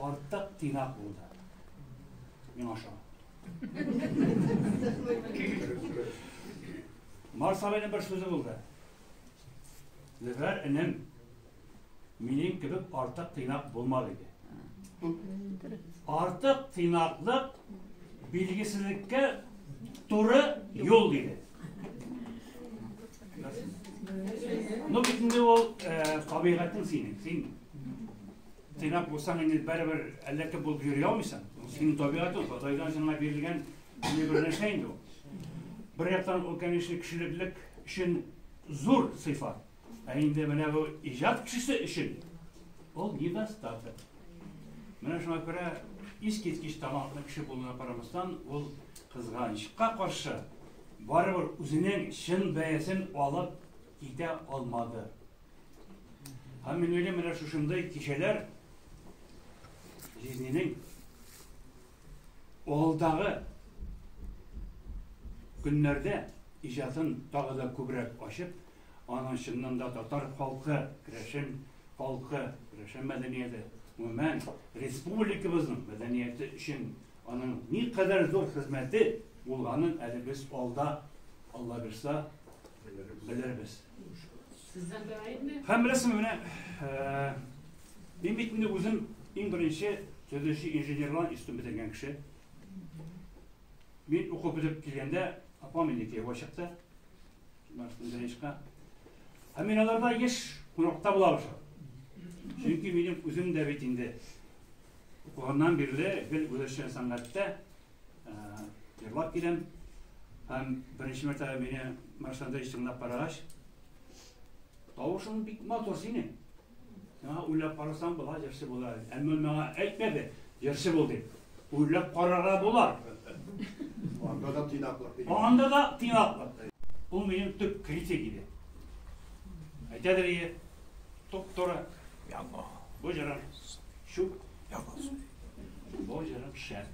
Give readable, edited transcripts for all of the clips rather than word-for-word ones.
артық тыйнақ болды. Мен аша. Марсабайдың бір сөзі болды. Зәфәр інім, менен кебек артық тыйнақ болмақ еді. Артық тыйнақлық белгісіздікке туры yol дейді. Но бетінде ол табиғаттың сенің. Тыйнақ болсаң, бәрібір әлдәкі болып жүре алмайсың. Сенің табиғаты ол. Құдайдан сеніңе берілген бір нәрсе енді ол. Бір жақтан ол, конечно, кішілік үшін зор сыйфат. Енді мына бұл ижад кішісі үшін ол недостаток. Мына шуңа көрә ескерткіш талантлы кіші болуына қарамастан, ол қызғанышқа қарсы барыбір өзінің шын бәясын алып кете алмады. Мен ойлаймын, мына шушындай кешелер жизненің алдағы күнлерде ижатын тағы да көбірек ашып, аның шыннан да татар халқы, Керешен халқы, Керешен мәдениеті, өмән республикабызның мәдениеті үшін аның не қадар зор қызметі болғанын әлі біз алда Алла берса білербіз. Сізден бәрайып ме? Һәм білесің мене, мен бетінде өзім ең бірінші сөздеуші инженерлан институтын бітірген кіші. Мен оқып бітіріп келгенде апам мендеке шықты. Һәм мен аларда еш қонақта бола башлады. Çünkü benim özüm devletinde okuğundan beri gül Özdeşen sanatта yırlap gelem. Hem birinci mertebe beni marşanda iştimlap paralaş. Tavuşun bir motor seni. Uylap parasam bolar, yersi bolar. Ama bana etmedi, yersi oldu. Uylap parara bolar. Anda da tıynaklak. Anda da tıynaklak. Bu benim tüp kritikiydi. Aytadır iyi, doktora. Bu canım şu. Bu canım şen.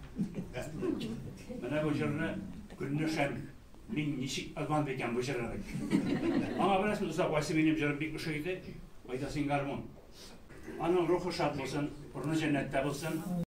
Bana bu canım günlü şen. Min nişik azman beken bu canım. Ama biraz mı vaysı benim canım bir kuşuydu. Aydasın garmon. Anın ruhu şad olsun, burnu cennette olsun.